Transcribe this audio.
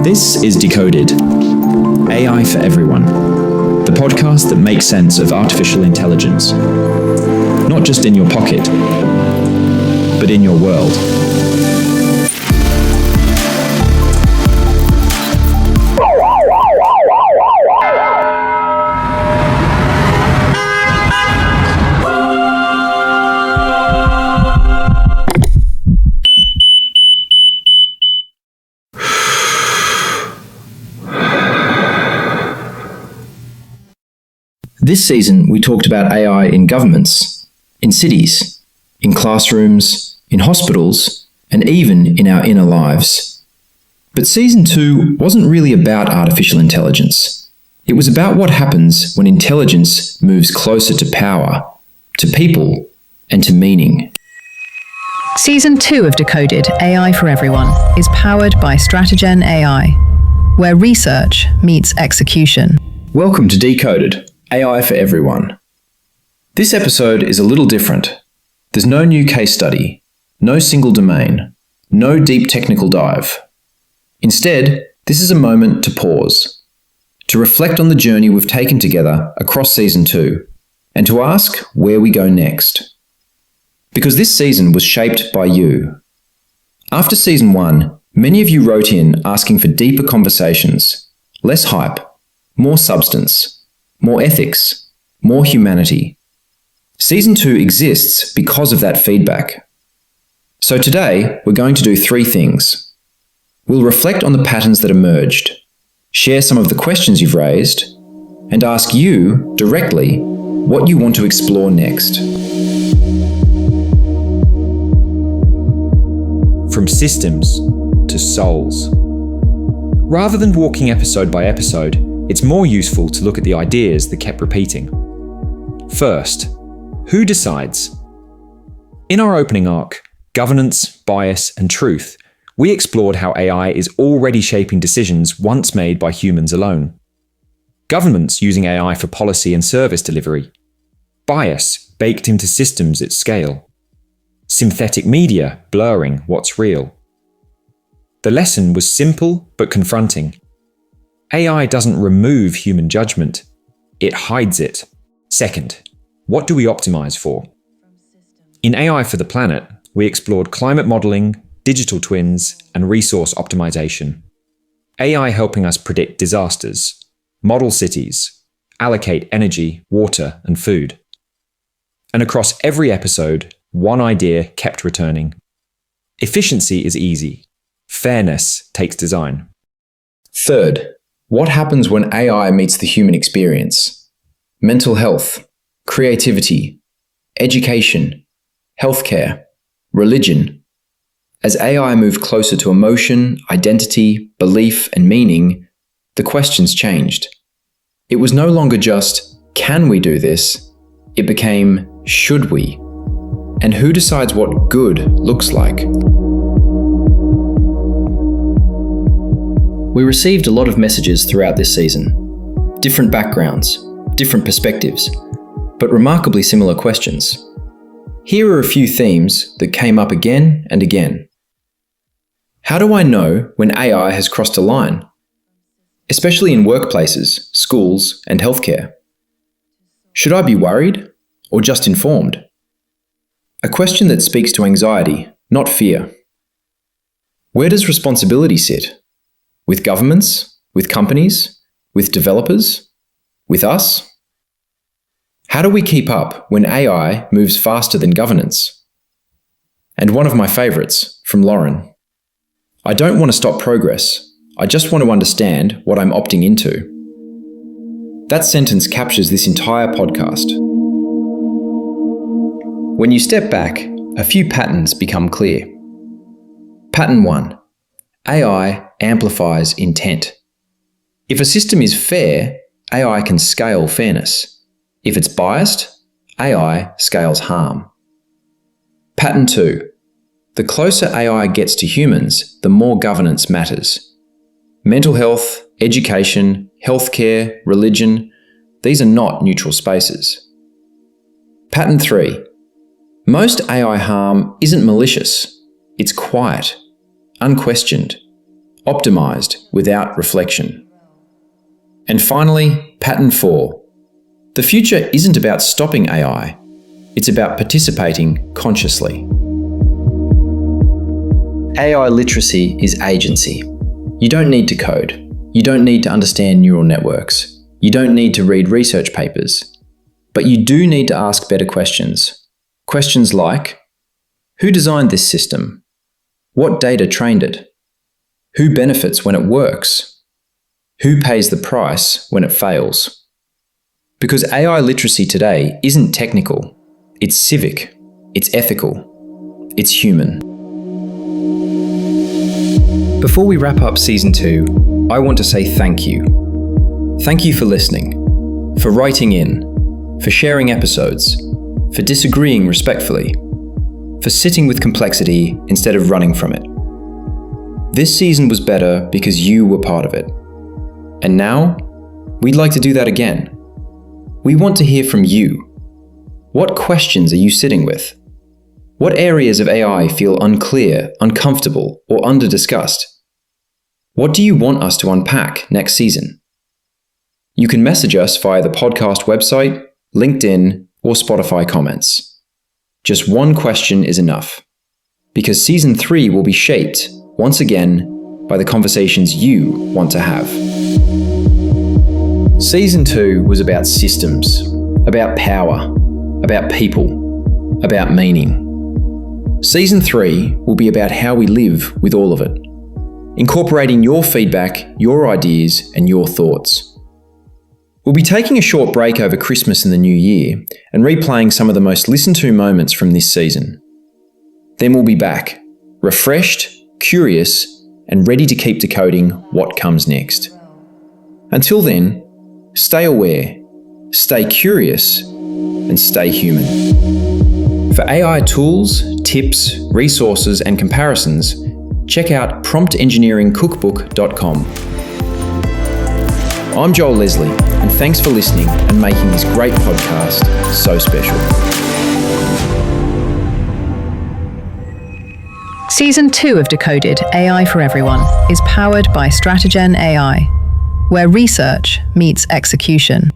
This is Decoded, AI for Everyone, the podcast that makes sense of artificial intelligence, not just in your pocket, but in your world. This season, we talked about AI in governments, in cities, in classrooms, in hospitals, and even in our inner lives. But Season 2 wasn't really about artificial intelligence. It was about what happens when intelligence moves closer to power, to people, and to meaning. Season 2 of Decoded, AI for Everyone, is powered by Stratagen AI, where research meets execution. Welcome to Decoded, AI for Everyone. This episode is a little different. There's no new case study, no single domain, no deep technical dive. Instead, this is a moment to pause, to reflect on the journey we've taken together across Season 2, and to ask where we go next. Because this season was shaped by you. After Season 1, many of you wrote in asking for deeper conversations, less hype, more substance, more ethics, more humanity. Season 2 exists because of that feedback. So today, we're going to do three things. We'll reflect on the patterns that emerged, share some of the questions you've raised, and ask you, directly, what you want to explore next. From systems to souls. Rather than walking episode by episode, it's more useful to look at the ideas that kept repeating. First, who decides? In our opening arc, Governance, Bias, and Truth, we explored how AI is already shaping decisions once made by humans alone. Governments using AI for policy and service delivery. Bias baked into systems at scale. Synthetic media blurring what's real. The lesson was simple but confronting. AI doesn't remove human judgment, it hides it. Second, what do we optimize for? In AI for the Planet, we explored climate modeling, digital twins, and resource optimization. AI helping us predict disasters, model cities, allocate energy, water, and food. And across every episode, one idea kept returning. Efficiency is easy. Fairness takes design. Third, what happens when AI meets the human experience? Mental health, creativity, education, healthcare, religion. As AI moved closer to emotion, identity, belief, and meaning, the questions changed. It was no longer just, can we do this? It became, should we? And who decides what good looks like? We received a lot of messages throughout this season. Different backgrounds, different perspectives, but remarkably similar questions. Here are a few themes that came up again and again. How do I know when AI has crossed a line? Especially in workplaces, schools, and healthcare. Should I be worried or just informed? A question that speaks to anxiety, not fear. Where does responsibility sit? With governments? With companies? With developers? With us? How do we keep up when AI moves faster than governance? And one of my favourites, from Lauren. I don't want to stop progress. I just want to understand what I'm opting into. That sentence captures this entire podcast. When you step back, a few patterns become clear. Pattern 1. AI amplifies intent. If a system is fair, AI can scale fairness. If it's biased, AI scales harm. Pattern 2. The closer AI gets to humans, the more governance matters. Mental health, education, healthcare, religion, these are not neutral spaces. Pattern 3. Most AI harm isn't malicious. It's quiet, unquestioned, optimized without reflection. And finally, pattern 4. The future isn't about stopping AI, it's about participating consciously. AI literacy is agency. You don't need to code. You don't need to understand neural networks. You don't need to read research papers. But you do need to ask better questions. Questions like, who designed this system? What data trained it? Who benefits when it works? Who pays the price when it fails? Because AI literacy today isn't technical, it's civic, it's ethical, it's human. Before we wrap up Season 2, I want to say thank you. Thank you for listening, for writing in, for sharing episodes, for disagreeing respectfully, for sitting with complexity instead of running from it. This season was better because you were part of it. And now, we'd like to do that again. We want to hear from you. What questions are you sitting with? What areas of AI feel unclear, uncomfortable, or under-discussed? What do you want us to unpack next season? You can message us via the podcast website, LinkedIn, or Spotify comments. Just one question is enough, because Season 3 will be shaped, once again, by the conversations you want to have. Season 2 was about systems, about power, about people, about meaning. Season 3 will be about how we live with all of it, incorporating your feedback, your ideas, and your thoughts. We'll be taking a short break over Christmas and the New Year and replaying some of the most listened to moments from this season. Then we'll be back, refreshed, curious, and ready to keep decoding what comes next. Until then, stay aware, stay curious, and stay human. For AI tools, tips, resources, and comparisons, check out promptengineeringcookbook.com. I'm Joel Leslie, and thanks for listening and making this great podcast so special. Season 2 of Decoded, AI for Everyone, is powered by Stratogen AI, where research meets execution.